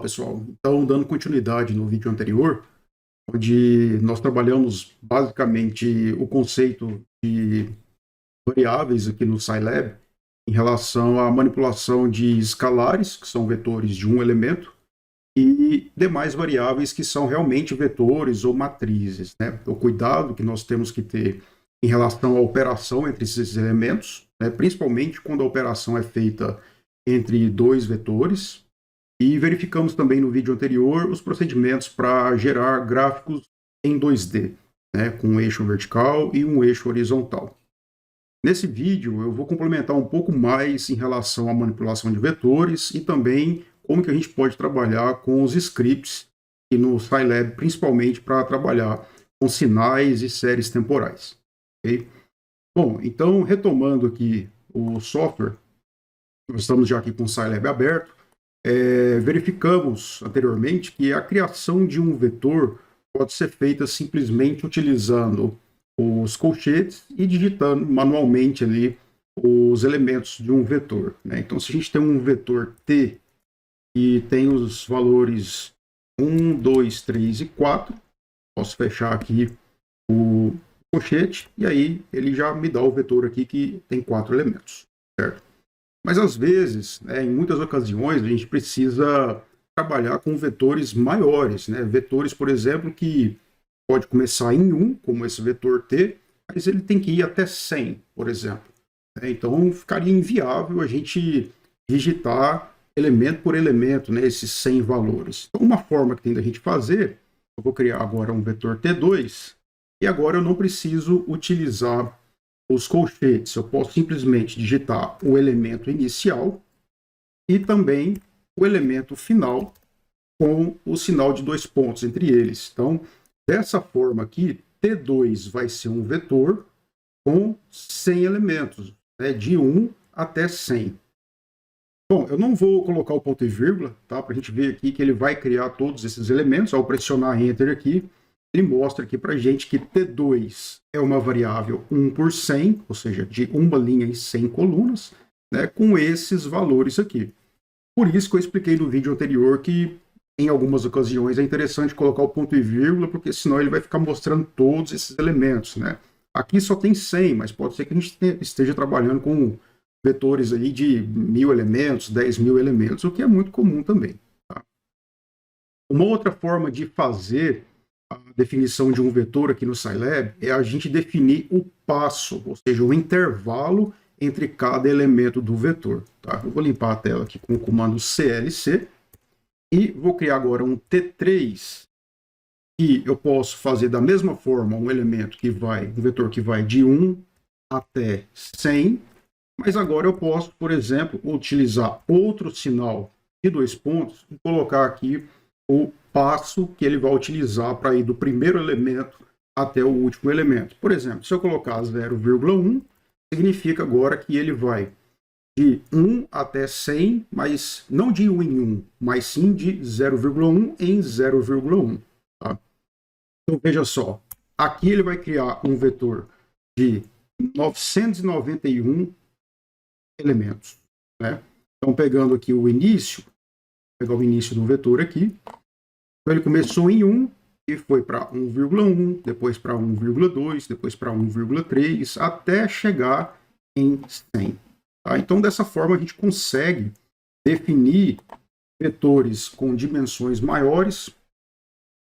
pessoal. Então, dando continuidade no vídeo anterior, onde nós trabalhamos basicamente o conceito de variáveis aqui no Scilab em relação à manipulação de escalares, que são vetores de um elemento, e demais variáveis que são realmente vetores ou matrizes, né? O cuidado que nós temos que ter em relação à operação entre esses elementos, né? Principalmente quando a operação é feita entre dois vetores. E verificamos também no vídeo anterior os procedimentos para gerar gráficos em 2D, né, com um eixo vertical e um eixo horizontal. Nesse vídeo eu vou complementar um pouco mais em relação à manipulação de vetores e também como que a gente pode trabalhar com os scripts e no Scilab, principalmente para trabalhar com sinais e séries temporais. Okay? Bom, então retomando aqui o software, nós estamos já aqui com o Scilab aberto. Verificamos anteriormente que a criação de um vetor pode ser feita simplesmente utilizando os colchetes e digitando manualmente ali os elementos de um vetor, né? Então, se a gente tem um vetor T e tem os valores 1, 2, 3 e 4, posso fechar aqui o colchete e aí ele já me dá o vetor aqui que tem 4 elementos, certo? Mas às vezes, né, em muitas ocasiões, a gente precisa trabalhar com vetores maiores, né? Vetores, por exemplo, que pode começar em 1, como esse vetor T, mas ele tem que ir até 100, por exemplo. Então ficaria inviável a gente digitar elemento por elemento, né, esses 100 valores. Então uma forma que tem da gente fazer, eu vou criar agora um vetor T2, e agora eu não preciso utilizar os colchetes, eu posso simplesmente digitar o elemento inicial e também o elemento final com o sinal de 2 pontos entre eles. Então, dessa forma aqui, T2 vai ser um vetor com 100 elementos, né, de 1 até 100. Bom, eu não vou colocar o ponto e vírgula, tá, para a gente ver aqui que ele vai criar todos esses elementos. Ao pressionar Enter aqui, ele mostra aqui para a gente que T2 é uma variável 1 por 100, ou seja, de uma linha e 100 colunas, né, com esses valores aqui. Por isso que eu expliquei no vídeo anterior que em algumas ocasiões é interessante colocar o ponto e vírgula, porque senão ele vai ficar mostrando todos esses elementos, né? Aqui só tem 100, mas pode ser que a gente esteja trabalhando com vetores aí de 1000 elementos, 10.000 elementos, o que é muito comum também. Tá? Uma outra forma de fazer a definição de um vetor aqui no Scilab é a gente definir o passo, ou seja, o intervalo entre cada elemento do vetor. Tá? Eu vou limpar a tela aqui com o comando CLC e vou criar agora um T3 que eu posso fazer da mesma forma um vetor que vai de 1 até 100, mas agora eu posso, por exemplo, utilizar outro sinal de 2 pontos e colocar aqui o passo que ele vai utilizar para ir do primeiro elemento até o último elemento. Por exemplo, se eu colocar 0,1, significa agora que ele vai de 1 até 100, mas não de 1 em 1, mas sim de 0,1 em 0,1. Tá? Então veja só, aqui ele vai criar um vetor de 991 elementos. Né? Então pegando aqui o início, vou pegar o início do vetor aqui. Então ele começou em 1 e foi para 1,1, depois para 1,2, depois para 1,3, até chegar em 100. Tá? Então, dessa forma, a gente consegue definir vetores com dimensões maiores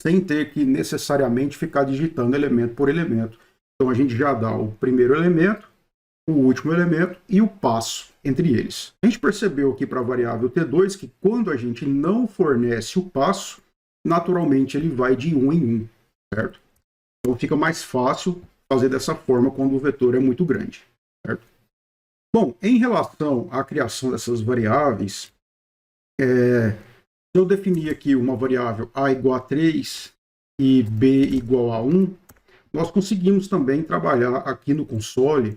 sem ter que necessariamente ficar digitando elemento por elemento. Então, a gente já dá o primeiro elemento, o último elemento e o passo entre eles. A gente percebeu aqui para a variável T2 que quando a gente não fornece o passo, naturalmente ele vai de 1 em 1, certo? Então fica mais fácil fazer dessa forma quando o vetor é muito grande, certo? Bom, em relação à criação dessas variáveis, eu defini aqui uma variável a igual a 3 e b igual a 1, nós conseguimos também trabalhar aqui no console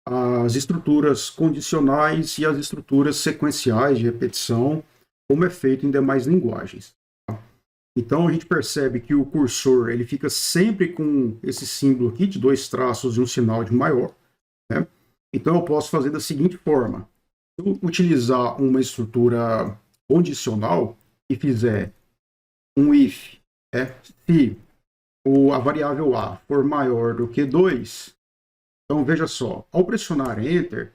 as estruturas condicionais e as estruturas sequenciais de repetição, como é feito em demais linguagens. Então a gente percebe que o cursor ele fica sempre com esse símbolo aqui de 2 traços e um sinal de maior. Né? Então eu posso fazer da seguinte forma. Se eu utilizar uma estrutura condicional, e fizer um if, se a variável A for maior do que 2, então veja só, ao pressionar Enter,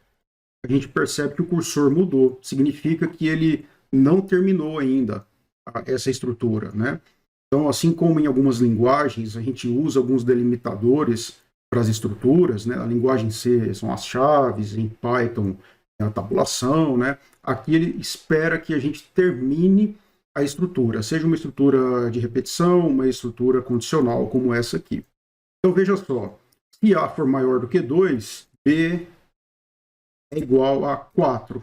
a gente percebe que o cursor mudou. Significa que ele não terminou ainda essa estrutura, né? Então, assim como em algumas linguagens, a gente usa alguns delimitadores para as estruturas, né? A linguagem C são as chaves, em Python é a tabulação, né? Aqui ele espera que a gente termine a estrutura, seja uma estrutura de repetição, uma estrutura condicional, como essa aqui. Então, veja só, se A for maior do que 2, B é igual a 4.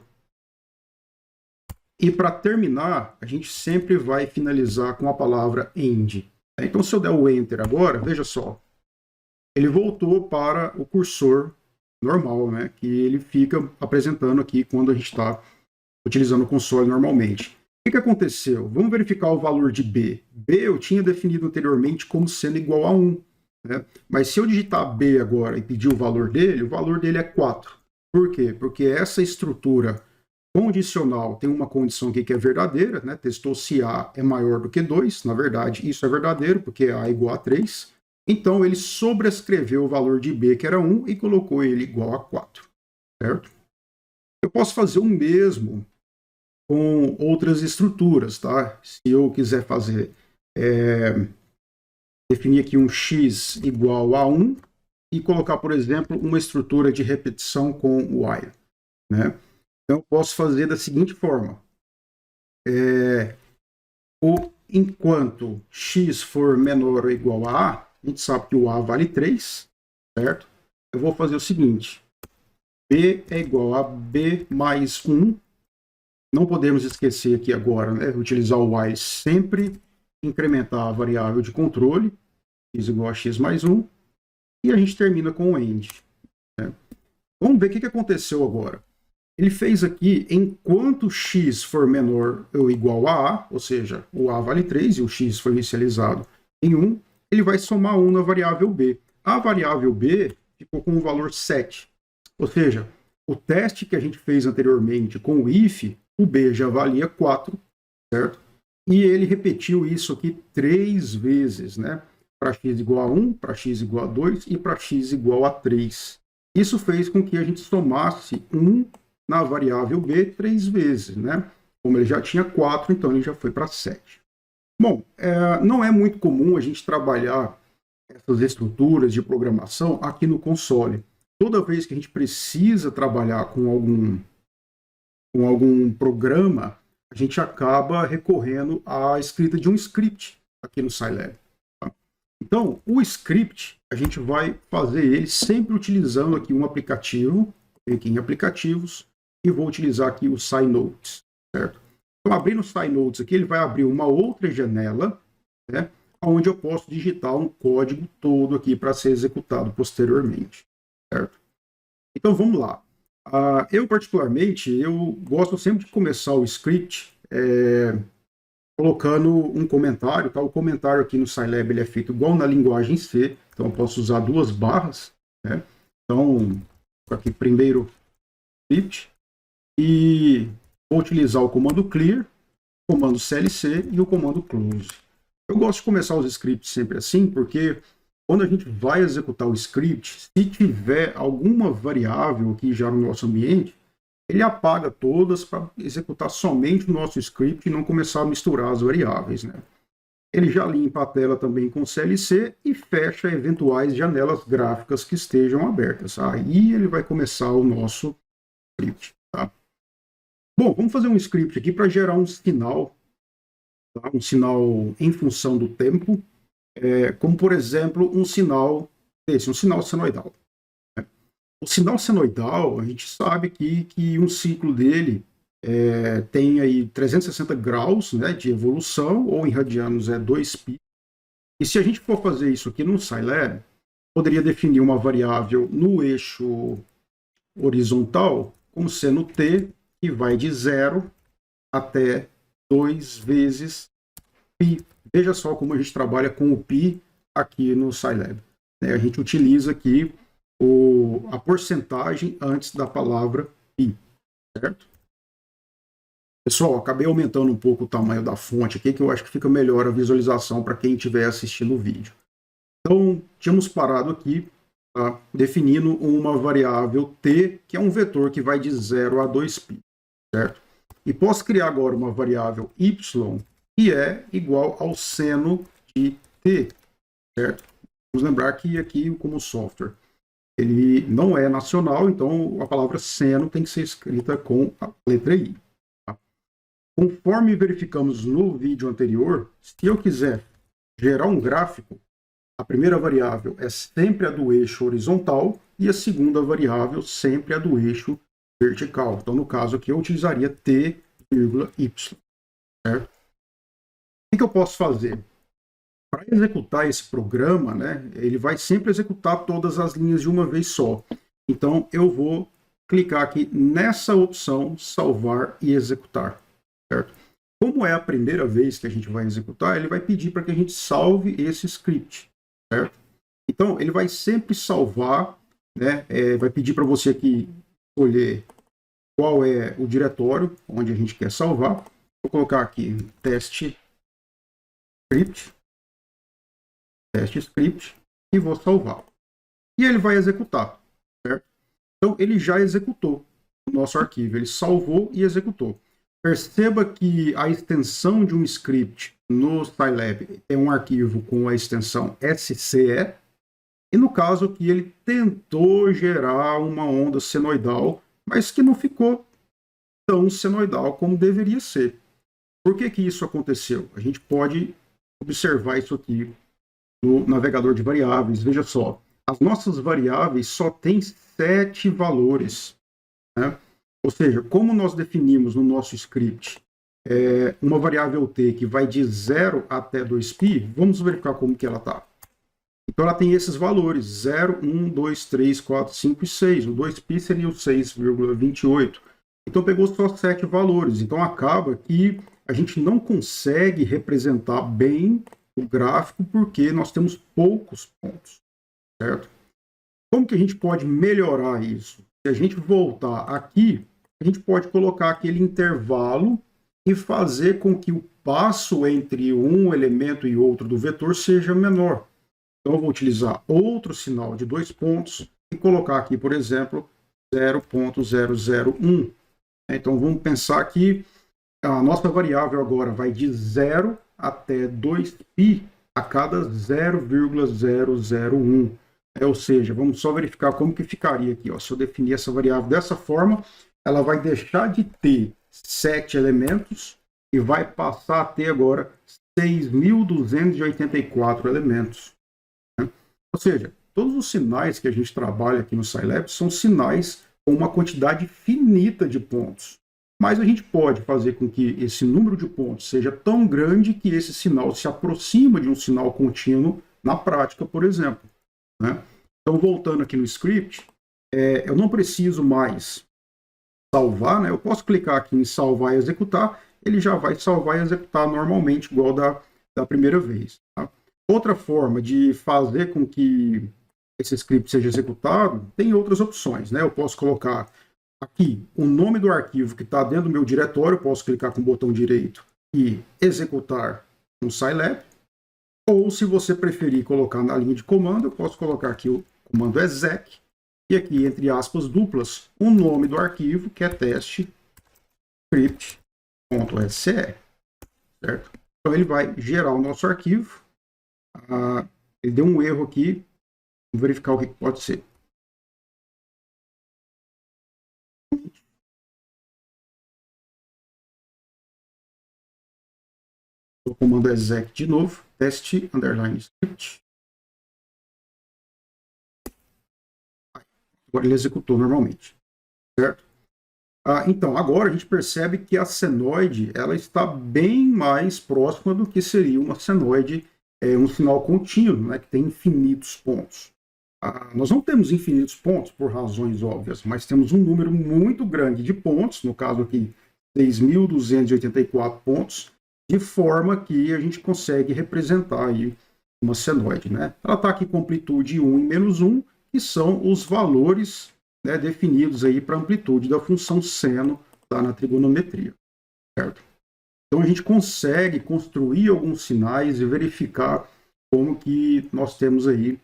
E para terminar, a gente sempre vai finalizar com a palavra end. Então, se eu der o Enter agora, veja só, ele voltou para o cursor normal, né, que ele fica apresentando aqui quando a gente está utilizando o console normalmente. O que aconteceu? Vamos verificar o valor de B. B eu tinha definido anteriormente como sendo igual a 1. Né? Mas se eu digitar B agora e pedir o valor dele é 4. Por quê? Porque essa estrutura condicional tem uma condição aqui que é verdadeira, né? Testou se A é maior do que 2. Na verdade, isso é verdadeiro, porque A é igual a 3. Então, ele sobrescreveu o valor de B, que era 1, e colocou ele igual a 4. Certo? Eu posso fazer o mesmo com outras estruturas, tá? Se eu quiser fazer, definir aqui um x igual a 1 e colocar, por exemplo, uma estrutura de repetição com while, né? Então, eu posso fazer da seguinte forma. Enquanto x for menor ou igual a A, a gente sabe que o A vale 3, certo? Eu vou fazer o seguinte. B é igual a B mais 1. Não podemos esquecer aqui agora, né, utilizar o while sempre incrementar a variável de controle, x igual a x mais 1, e a gente termina com o end. Né? Vamos ver o que aconteceu agora. Ele fez aqui, enquanto x for menor ou igual a A, ou seja, o A vale 3 e o x foi inicializado em 1, ele vai somar 1 na variável B. A variável B ficou com o valor 7. Ou seja, o teste que a gente fez anteriormente com o if, o B já valia 4, certo? E ele repetiu isso aqui 3 vezes, né? Para x igual a 1, para x igual a 2 e para x igual a 3. Isso fez com que a gente somasse 1 na variável B 3 vezes, né? Como ele já tinha 4, então ele já foi para 7. Bom, não é muito comum a gente trabalhar essas estruturas de programação aqui no console. Toda vez que a gente precisa trabalhar com algum programa, a gente acaba recorrendo à escrita de um script aqui no Scilab. Tá? Então, o script, a gente vai fazer ele sempre utilizando aqui um aplicativo, aqui em aplicativos, e vou utilizar aqui o SciNotes, certo? Então, abrindo o SciNotes aqui, ele vai abrir uma outra janela, né, onde eu posso digitar um código todo aqui para ser executado posteriormente, certo? Então, vamos lá. Eu, particularmente, eu gosto sempre de começar o script colocando um comentário. Tá? O comentário aqui no Scilab ele é feito igual na linguagem C, então eu posso usar 2 barras. Né? Então, aqui primeiro script, e vou utilizar o comando clear, o comando clc e o comando close. Eu gosto de começar os scripts sempre assim, porque quando a gente vai executar o script, se tiver alguma variável aqui já no nosso ambiente, ele apaga todas para executar somente o nosso script e não começar a misturar as variáveis. Né? Ele já limpa a tela também com CLC e fecha eventuais janelas gráficas que estejam abertas. Aí ele vai começar o nosso script. Tá? Bom, vamos fazer um script aqui para gerar um sinal, tá? Um sinal em função do tempo, como, por exemplo, um sinal senoidal. Né? O sinal senoidal, a gente sabe que um ciclo dele tem aí 360 graus, né, de evolução, ou em radianos é 2π. E se a gente for fazer isso aqui no Scilab, poderia definir uma variável no eixo horizontal como sendo t, que vai de 0 até 2 vezes π. Veja só como a gente trabalha com o π aqui no Scilab. A gente utiliza aqui a porcentagem antes da palavra π, certo? Pessoal, acabei aumentando um pouco o tamanho da fonte aqui, que eu acho que fica melhor a visualização para quem estiver assistindo o vídeo. Então, tínhamos parado aqui, tá, definindo uma variável t, que é um vetor que vai de 0 a 2π, certo? E posso criar agora uma variável y, que é igual ao seno de t, certo? Vamos lembrar que aqui, como software, ele não é nacional, então a palavra seno tem que ser escrita com a letra i. Tá? Conforme verificamos no vídeo anterior, se eu quiser gerar um gráfico, a primeira variável é sempre a do eixo horizontal e a segunda variável sempre a do eixo vertical. Então, no caso aqui, eu utilizaria t, y. Certo? O que eu posso fazer? Para executar esse programa, né, ele vai sempre executar todas as linhas de uma vez só. Então, eu vou clicar aqui nessa opção, salvar e executar. Certo? Como é a primeira vez que a gente vai executar, ele vai pedir para que a gente salve esse script. Certo? Então, ele vai sempre salvar, né, vai pedir para você aqui escolher qual é o diretório onde a gente quer salvar. Vou colocar aqui teste script, e vou salvar. E ele vai executar, certo? Então, ele já executou o nosso arquivo, ele salvou e executou. Perceba que a extensão de um script no Scilab é um arquivo com a extensão SCE, e no caso aqui ele tentou gerar uma onda senoidal, mas que não ficou tão senoidal como deveria ser. Por que que isso aconteceu? A gente pode observar isso aqui no navegador de variáveis. Veja só, as nossas variáveis só têm 7 valores, né? Ou seja, como nós definimos no nosso script uma variável t que vai de 0 até 2π, vamos verificar como que ela está. Então ela tem esses valores, 0, 1, 2, 3, 4, 5 e 6. O 2π seria o 6,28. Então pegou só 7 valores. Então acaba que a gente não consegue representar bem o gráfico porque nós temos poucos pontos, certo? Como que a gente pode melhorar isso? Se a gente voltar aqui, a gente pode colocar aquele intervalo e fazer com que o passo entre um elemento e outro do vetor seja menor. Então eu vou utilizar outro sinal de 2 pontos e colocar aqui, por exemplo, 0,001. Então vamos pensar que a nossa variável agora vai de 0 até 2π a cada 0,001. Ou seja, vamos só verificar como que ficaria aqui. Ó. Se eu definir essa variável dessa forma, ela vai deixar de ter 7 elementos e vai passar a ter agora 6.284 elementos. Né? Ou seja, todos os sinais que a gente trabalha aqui no Scilab são sinais com uma quantidade finita de pontos. Mas a gente pode fazer com que esse número de pontos seja tão grande que esse sinal se aproxima de um sinal contínuo na prática, por exemplo. Né? Então, voltando aqui no script, eu não preciso mais salvar, né? Eu posso clicar aqui em salvar e executar, ele já vai salvar e executar normalmente, igual da primeira vez. Tá? Outra forma de fazer com que esse script seja executado, tem outras opções. Né? Eu posso colocar aqui o nome do arquivo que está dentro do meu diretório, eu posso clicar com o botão direito e executar no Scilab. Ou, se você preferir colocar na linha de comando, eu posso colocar aqui o comando exec, e aqui, entre aspas duplas, o nome do arquivo, que é teste script.sce. Certo? Então, ele vai gerar o nosso arquivo. Ele deu um erro aqui. Vamos verificar o que pode ser. O comando exec de novo, teste underline script. Agora ele executou normalmente, certo? Então, agora a gente percebe que a senoide ela está bem mais próxima do que seria uma senoide, um sinal contínuo, né, que tem infinitos pontos. Nós não temos infinitos pontos por razões óbvias, mas temos um número muito grande de pontos, no caso aqui 6.284 pontos, de forma que a gente consegue representar aí uma senoide. Né? Ela está aqui com amplitude 1 e menos 1, que são os valores, né, definidos aí para a amplitude da função seno lá na trigonometria. certo? Então a gente consegue construir alguns sinais e verificar como que nós temos aí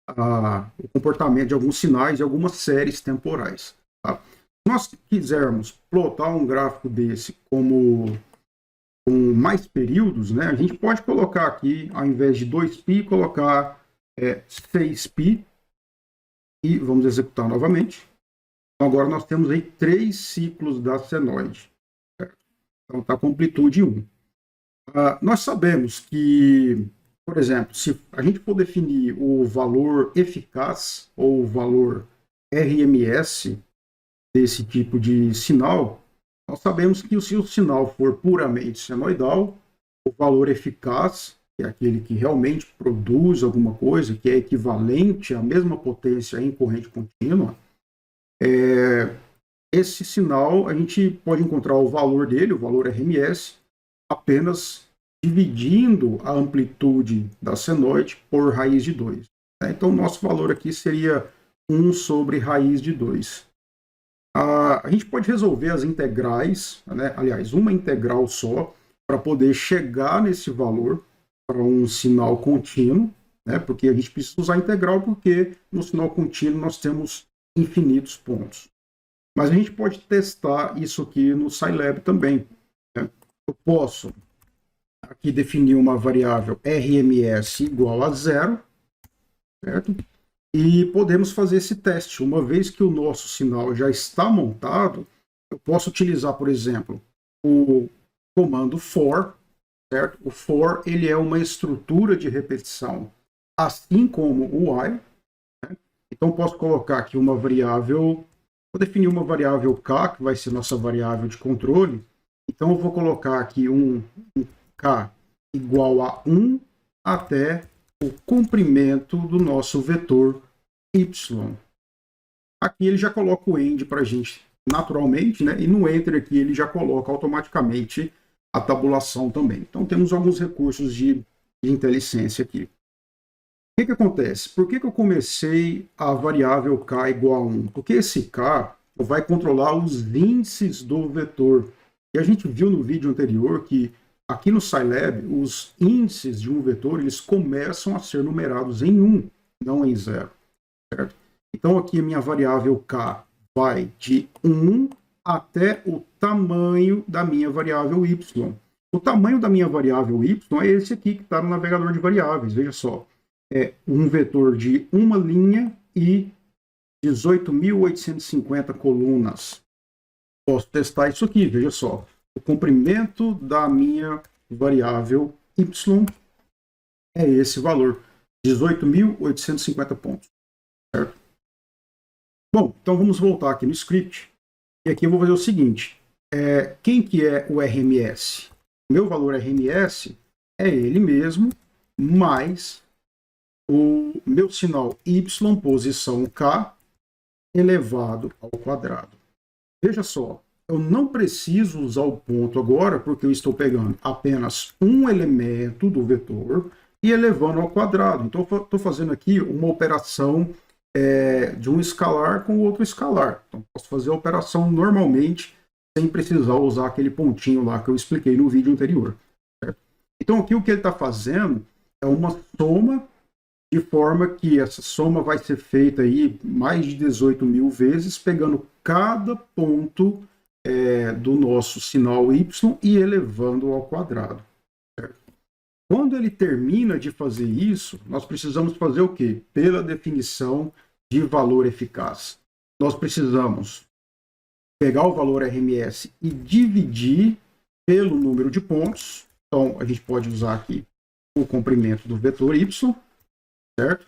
o comportamento de alguns sinais e algumas séries temporais. Tá? Se nós quisermos plotar um gráfico desse com mais períodos, né, a gente pode colocar aqui, ao invés de 2π, colocar 6π e vamos executar novamente. Então, agora nós temos aí 3 ciclos da senoide. Certo? Então está com amplitude 1. Nós sabemos que, por exemplo, se a gente for definir o valor eficaz ou o valor RMS desse tipo de sinal, nós sabemos que se o sinal for puramente senoidal, o valor eficaz, que é aquele que realmente produz alguma coisa, que é equivalente à mesma potência em corrente contínua, esse sinal a gente pode encontrar o valor dele, o valor RMS, apenas dividindo a amplitude da senoide por raiz de 2. Então, o nosso valor aqui seria 1 sobre raiz de 2. A gente pode resolver as integrais, né? Aliás, uma integral só, para poder chegar nesse valor para um sinal contínuo, né? Porque a gente precisa usar integral porque no sinal contínuo nós temos infinitos pontos. Mas a gente pode testar isso aqui no Scilab também. Né? Eu posso aqui definir uma variável RMS igual a 0, certo? E podemos fazer esse teste. Uma vez que o nosso sinal já está montado, eu posso utilizar, por exemplo, o comando for, certo? O for ele é uma estrutura de repetição, assim como o while. Né? Então, posso colocar aqui uma variável, vou definir uma variável k, que vai ser nossa variável de controle. Então, eu vou colocar aqui um k igual a 1 até o comprimento do nosso vetor y. Aqui ele já coloca o end para a gente naturalmente, né? E no enter aqui ele já coloca automaticamente a tabulação também. Então temos alguns recursos de IntelliSense aqui. O que acontece? Por que eu comecei a variável k igual a 1? Porque esse k vai controlar os índices do vetor. E a gente viu no vídeo anterior que aqui no Scilab, os índices de um vetor eles começam a ser numerados em 1, não em 0. Certo? Então aqui a minha variável k vai de 1 até o tamanho da minha variável y. O tamanho da minha variável y é esse aqui que está no navegador de variáveis. Veja só, é um vetor de uma linha e 18.850 colunas. Posso testar isso aqui, veja só. O comprimento da minha variável y é esse valor, 18.850 pontos. Certo? Bom, então vamos voltar aqui no script. E aqui eu vou fazer o seguinte. Quem que é o RMS? O meu valor RMS é ele mesmo, mais o meu sinal y, posição k, elevado ao quadrado. Veja só, eu não preciso usar o ponto agora, porque eu estou pegando apenas um elemento do vetor e elevando ao quadrado. Então, estou fazendo aqui uma operação de um escalar com outro escalar. Então, posso fazer a operação normalmente, sem precisar usar aquele pontinho lá que eu expliquei no vídeo anterior. Certo? Então, aqui o que ele está fazendo é uma soma, de forma que essa soma vai ser feita aí mais de 18.000 vezes, pegando cada ponto do nosso sinal y e elevando ao quadrado. Certo? Quando ele termina de fazer isso, nós precisamos fazer o quê? Pela definição de valor eficaz. Nós precisamos pegar o valor RMS e dividir pelo número de pontos. Então, a gente pode usar aqui o comprimento do vetor y, certo?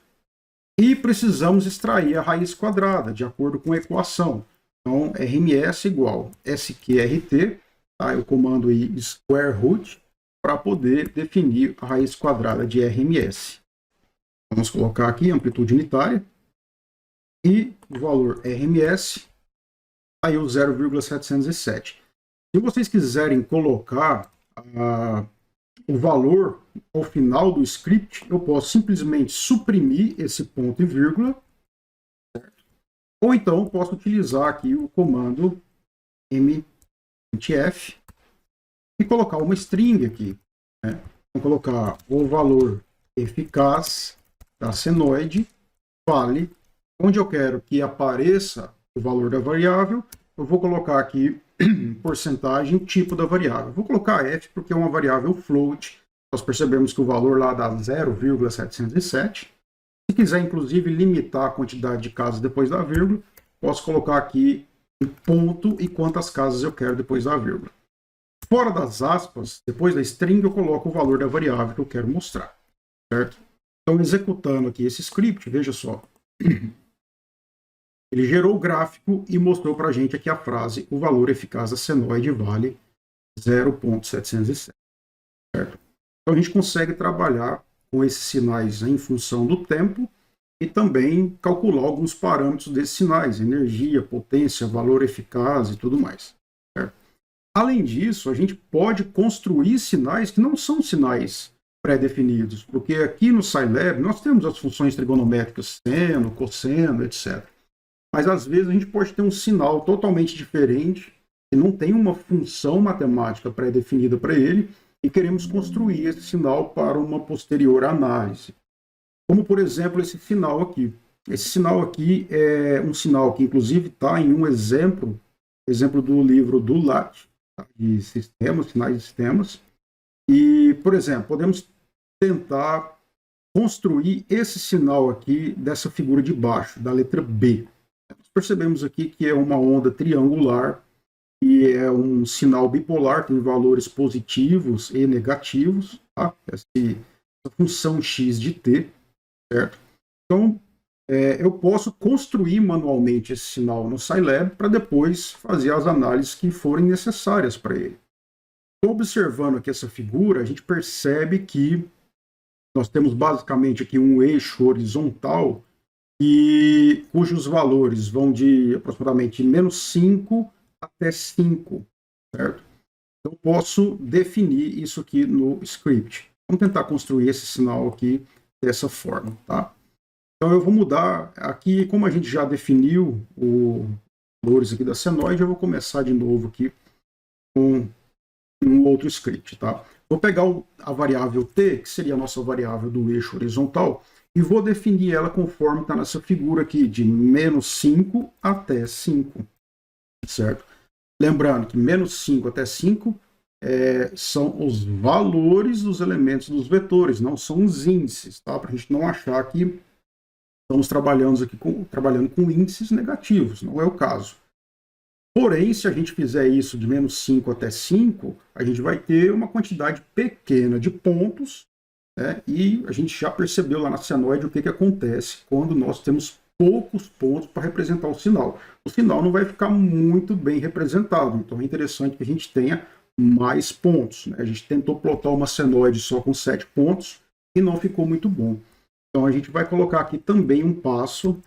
E precisamos extrair a raiz quadrada, de acordo com a equação. Então, RMS igual SQRT, tá? Eu comando aí square root, para poder definir a raiz quadrada de RMS. Vamos colocar aqui a amplitude unitária. E o valor RMS, aí o 0,707. Se vocês quiserem colocar o valor ao final do script, eu posso simplesmente suprimir esse ponto e vírgula, certo? Ou então posso utilizar aqui o comando mprintf e colocar uma string aqui, né? Vou colocar o valor eficaz da senoide vale, onde eu quero que apareça o valor da variável, eu vou colocar aqui porcentagem, tipo da variável. Vou colocar f porque é uma variável float. Nós percebemos que o valor lá dá 0,707. Se quiser, inclusive, limitar a quantidade de casas depois da vírgula, posso colocar aqui um ponto e quantas casas eu quero depois da vírgula. Fora das aspas, depois da string, eu coloco o valor da variável que eu quero mostrar, certo? Então, executando aqui esse script, veja só. Ele gerou o gráfico e mostrou para a gente aqui a frase: o valor eficaz da senoide vale 0,707. Certo? Então, a gente consegue trabalhar com esses sinais em função do tempo e também calcular alguns parâmetros desses sinais: energia, potência, valor eficaz e tudo mais. Certo? Além disso, a gente pode construir sinais que não são sinais pré-definidos, porque aqui no Scilab nós temos as funções trigonométricas seno, cosseno, etc. Mas às vezes a gente pode ter um sinal totalmente diferente, que não tem uma função matemática pré-definida para ele, e queremos construir esse sinal para uma posterior análise. Como, por exemplo, esse sinal aqui. Esse sinal aqui é um sinal que, inclusive, está em um exemplo do livro do LAT, tá? De sistemas, sinais de sistemas. E, por exemplo, podemos tentar construir esse sinal aqui dessa figura de baixo, da letra B. Nós percebemos aqui que é uma onda triangular e é um sinal bipolar, tem valores positivos e negativos, tá? Essa função x de t, certo? Então, eu posso construir manualmente esse sinal no Scilab para depois fazer as análises que forem necessárias para ele. Então, observando aqui essa figura, a gente percebe que nós temos basicamente aqui um eixo horizontal cujos valores vão de aproximadamente -5 até 5, certo? Então, posso definir isso aqui no script. Vamos tentar construir esse sinal aqui dessa forma, tá? Então, eu vou mudar aqui, como a gente já definiu os valores aqui da senoide, eu vou começar de novo aqui com um outro script, tá? Vou pegar a variável t, que seria a nossa variável do eixo horizontal, e vou definir ela conforme está nessa figura aqui, de -5 até 5, certo? Lembrando que -5 até 5 são os valores dos elementos dos vetores, não são os índices, tá? Para a gente não achar que estamos trabalhando com índices negativos, não é o caso. Porém, se a gente fizer isso de -5 até 5, a gente vai ter uma quantidade pequena de pontos, né? E a gente já percebeu lá na senoide o que acontece quando nós temos poucos pontos para representar o sinal. O sinal não vai ficar muito bem representado, então é interessante que a gente tenha mais pontos, né? A gente tentou plotar uma senoide só com 7 pontos e não ficou muito bom. Então a gente vai colocar aqui também um passo,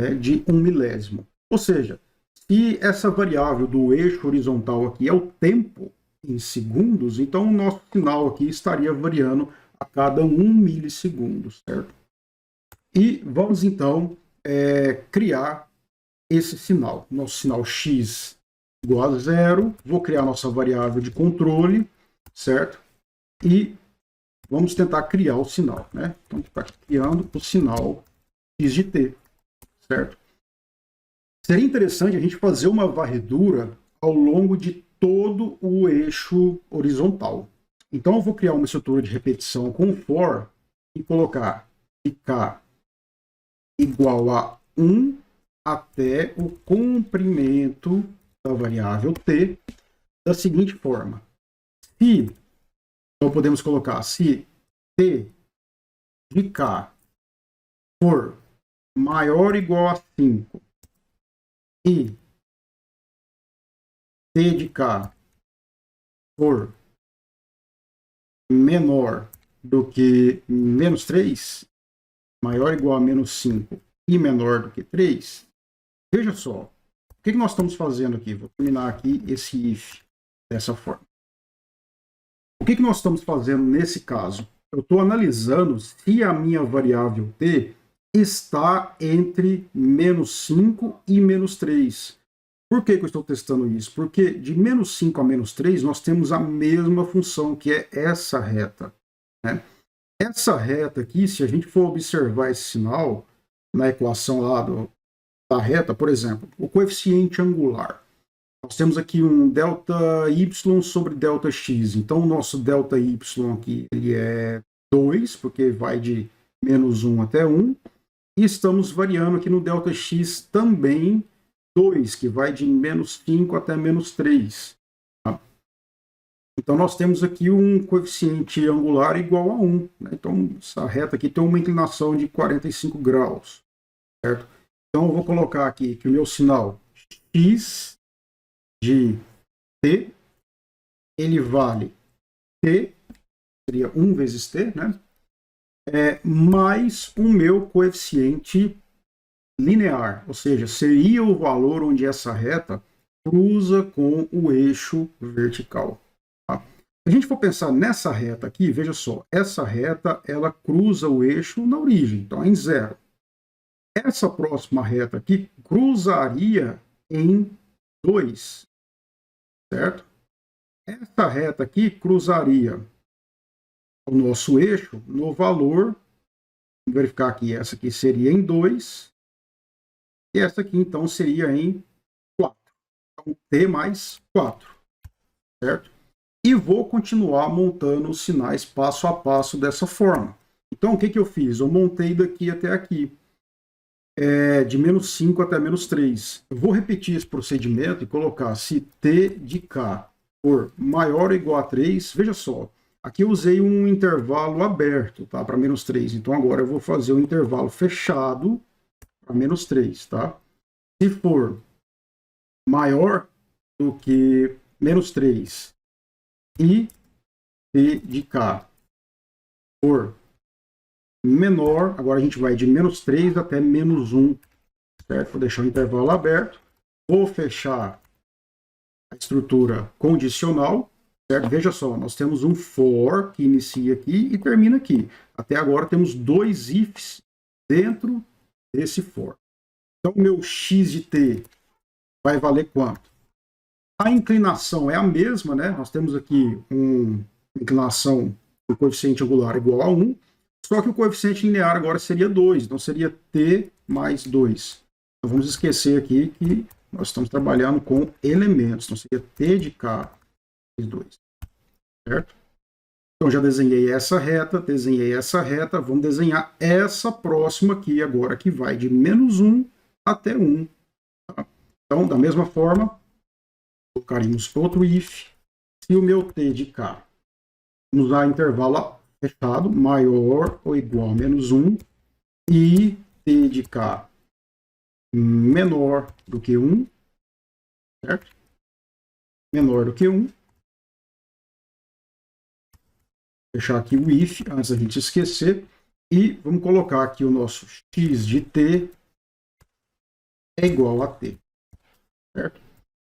né, de 1 milésimo. Ou seja, se essa variável do eixo horizontal aqui é o tempo em segundos, então o nosso sinal aqui estaria variando a cada 1 milissegundo, certo? E vamos então criar esse sinal. Nosso sinal x igual a 0, vou criar nossa variável de controle, certo? E vamos tentar criar o sinal, né? Então, a gente está criando o sinal x de t, certo? Seria interessante a gente fazer uma varredura ao longo de todo o eixo horizontal. Então, eu vou criar uma estrutura de repetição com for e colocar k igual a 1 até o comprimento da variável t da seguinte forma. Então, podemos colocar se t de k for maior ou igual a 5 e t de k for menor do que -3, maior ou igual a -5 e menor do que 3, veja só, o que nós estamos fazendo aqui? Vou terminar aqui esse if dessa forma. O que nós estamos fazendo nesse caso? Eu estou analisando se a minha variável t está entre -5 e -3. Por que eu estou testando isso? Porque de menos 5 a menos 3, nós temos a mesma função, que é essa reta. Né? Essa reta aqui, se a gente for observar esse sinal na equação lá da reta, por exemplo, o coeficiente angular. Nós temos aqui um delta y sobre delta x. Então, o nosso delta y aqui ele é 2, porque vai de menos 1 até 1. E estamos variando aqui no delta x também 2, que vai de menos 5 até menos 3. Tá? Então, nós temos aqui um coeficiente angular igual a 1. Né? Então, essa reta aqui tem uma inclinação de 45 graus. Certo? Então, eu vou colocar aqui que o meu sinal x de t, ele vale t, seria 1 vezes t, né? Mais o meu coeficiente linear, ou seja, seria o valor onde essa reta cruza com o eixo vertical. Tá? Se a gente for pensar nessa reta aqui, veja só, essa reta ela cruza o eixo na origem, então é em 0. Essa próxima reta aqui cruzaria em 2, certo? Essa reta aqui cruzaria o nosso eixo no valor, vamos verificar aqui, essa aqui seria em 2, e essa aqui então seria em 4. Então, T mais 4, certo? E vou continuar montando os sinais passo a passo dessa forma. Então, o que eu fiz? Eu montei daqui até aqui. De menos 5 até menos 3. Eu vou repetir esse procedimento e colocar se t de k for maior ou igual a 3, veja só, aqui eu usei um intervalo aberto, tá, para menos 3, então agora eu vou fazer um intervalo fechado para menos 3, tá? Se for maior do que menos 3 e t de k for menor, agora a gente vai de menos 3 até menos 1, certo? Vou deixar o intervalo aberto, vou fechar a estrutura condicional, certo? Veja só, nós temos um for que inicia aqui e termina aqui. Até agora temos dois ifs dentro desse for. Então, o meu x de t vai valer quanto? A inclinação é a mesma, né? Nós temos aqui uma inclinação do coeficiente angular igual a 1, só que o coeficiente linear agora seria 2, então seria t mais 2. Então vamos esquecer aqui que nós estamos trabalhando com elementos, então seria t de k mais 2. Certo? Então já desenhei essa reta, vamos desenhar essa próxima aqui agora, que vai de menos 1 até 1. Tá? Então, da mesma forma, colocaríamos outro if, se o meu t de k nos dá intervalo fechado, maior ou igual a menos 1, e t de k menor do que 1, certo? Menor do que 1. Fechar aqui o if, antes da gente esquecer, e vamos colocar aqui o nosso x de t é igual a t, certo?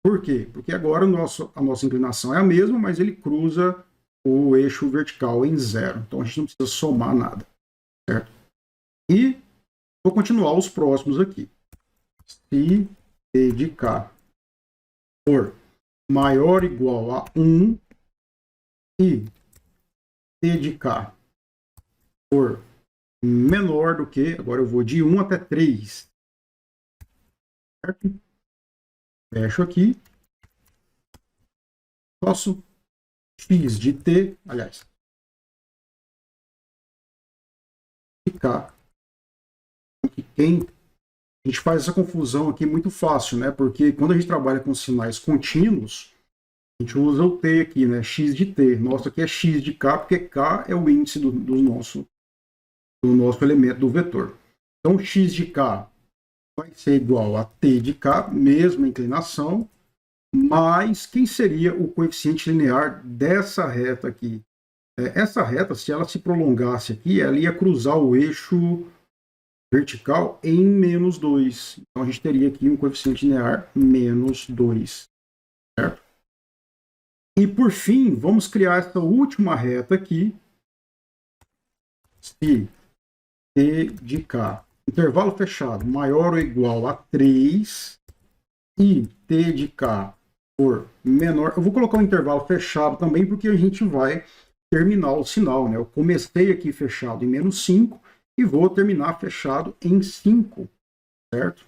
Por quê? Porque agora a nossa inclinação é a mesma, mas ele cruza o eixo vertical em 0. Então a gente não precisa somar nada, certo? E vou continuar os próximos aqui. Se t de k for maior ou igual a 1 e t de k for menor do que, agora eu vou de 1 até 3, certo? Fecho aqui. Nosso x de t, aliás, de k. A gente faz essa confusão aqui muito fácil, né? Porque quando a gente trabalha com sinais contínuos, a gente usa o t aqui, né? X de t. Nosso aqui é x de k, porque k é o índice do nosso elemento do vetor. Então, x de k vai ser igual a t de k, mesma inclinação, mas quem seria o coeficiente linear dessa reta aqui? Essa reta, se ela se prolongasse aqui, ela ia cruzar o eixo vertical em menos 2. Então a gente teria aqui um coeficiente linear menos 2. Certo? E por fim, vamos criar essa última reta aqui. Se t de k, intervalo fechado, maior ou igual a 3, e t de k for menor, eu vou colocar um intervalo fechado também, porque a gente vai terminar o sinal, né? Eu comecei aqui fechado em menos 5 e vou terminar fechado em 5, certo?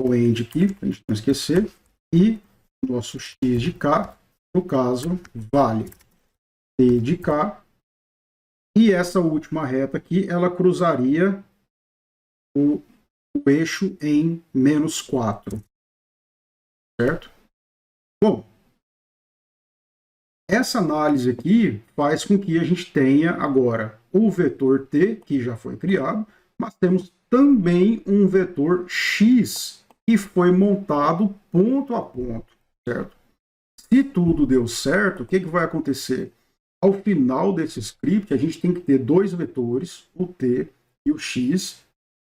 O end aqui, para a gente não esquecer, e nosso x de k, no caso, vale t de k, e essa última reta aqui, ela cruzaria o eixo em menos 4, certo? Bom, essa análise aqui faz com que a gente tenha agora o vetor t, que já foi criado, mas temos também um vetor x, que foi montado ponto a ponto, certo? Se tudo deu certo, o que vai acontecer? Ao final desse script, a gente tem que ter dois vetores, o t e o x,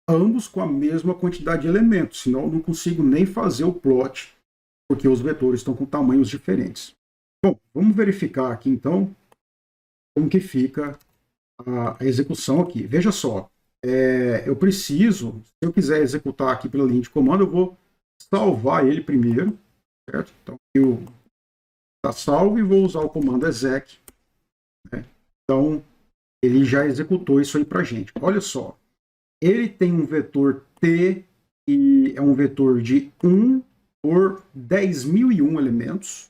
ambos com a mesma quantidade de elementos, senão eu não consigo nem fazer o plot, porque os vetores estão com tamanhos diferentes. Bom, vamos verificar aqui então como que fica a execução aqui. Veja só, eu preciso, se eu quiser executar aqui pela linha de comando, eu vou salvar ele primeiro, certo? Então, está salvo e vou usar o comando exec, né? Então, ele já executou isso aí para a gente. Olha só, ele tem um vetor t, e é um vetor de 1 por 10.001 elementos.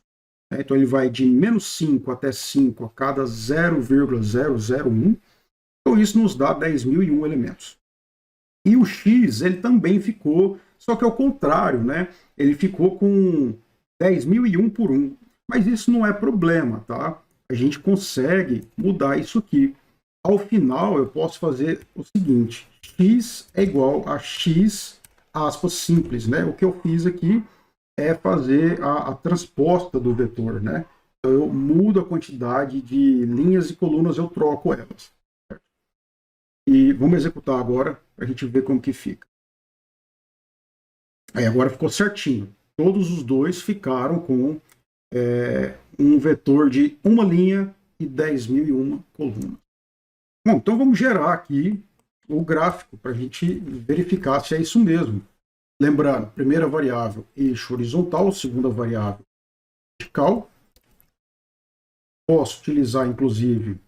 Então ele vai de menos 5 até 5 a cada 0,001. Então isso nos dá 10.001 elementos. E o x, ele também ficou, só que ao contrário, né? Ele ficou com 10.001 por 1. Mas isso não é problema, tá? A gente consegue mudar isso aqui. Ao final, eu posso fazer o seguinte: x é igual a x, aspas, simples, né? O que eu fiz aqui é fazer a transposta do vetor, né? Então, eu mudo a quantidade de linhas e colunas, eu troco elas. Certo? E vamos executar agora, para a gente ver como que fica. Aí agora ficou certinho. Todos os dois ficaram com um vetor de uma linha e 10.001 colunas. Bom, então vamos gerar aqui o gráfico para a gente verificar se é isso mesmo. Lembrando, primeira variável, eixo horizontal, segunda variável, vertical. Posso utilizar, inclusive,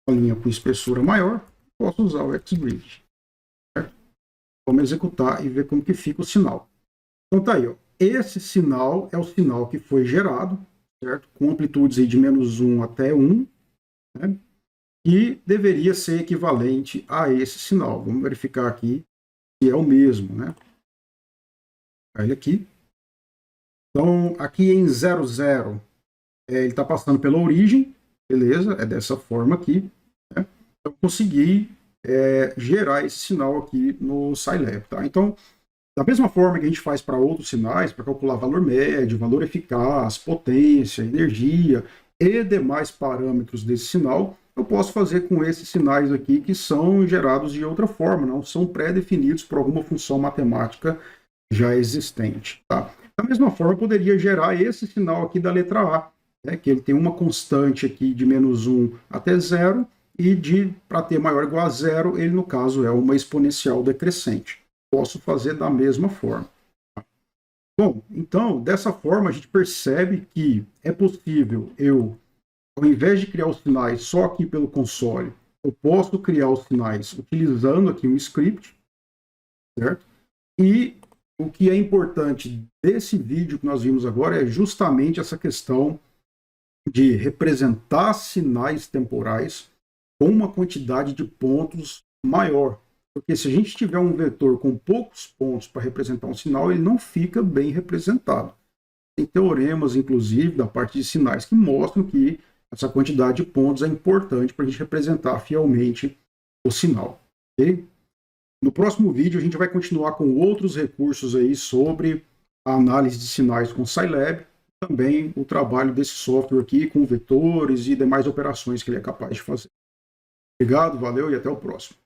uma linha com espessura maior. Posso usar o XGrid. Certo? Vamos executar e ver como que fica o sinal. Então tá aí, ó. Esse sinal é o sinal que foi gerado, certo? Com amplitudes aí de menos 1 até 1, né? E deveria ser equivalente a esse sinal. Vamos verificar aqui se é o mesmo, né? Olha aqui. Então, aqui em 00, ele está passando pela origem, beleza? É dessa forma aqui, né? Eu consegui gerar esse sinal aqui no Scilab, tá? Então, da mesma forma que a gente faz para outros sinais, para calcular valor médio, valor eficaz, potência, energia e demais parâmetros desse sinal, eu posso fazer com esses sinais aqui que são gerados de outra forma, não são pré-definidos por alguma função matemática já existente. Tá? Da mesma forma, eu poderia gerar esse sinal aqui da letra A, né, que ele tem uma constante aqui de menos 1 até 0, e para ter maior ou igual a 0, ele, no caso, é uma exponencial decrescente. Posso fazer da mesma forma. Bom, então, dessa forma, a gente percebe que é possível eu, ao invés de criar os sinais só aqui pelo console, eu posso criar os sinais utilizando aqui um script, certo? E o que é importante desse vídeo que nós vimos agora é justamente essa questão de representar sinais temporais com uma quantidade de pontos maior. Porque se a gente tiver um vetor com poucos pontos para representar um sinal, ele não fica bem representado. Tem teoremas, inclusive, da parte de sinais que mostram que essa quantidade de pontos é importante para a gente representar fielmente o sinal. Okay? No próximo vídeo, a gente vai continuar com outros recursos aí sobre a análise de sinais com Scilab, também o trabalho desse software aqui com vetores e demais operações que ele é capaz de fazer. Obrigado, valeu e até o próximo.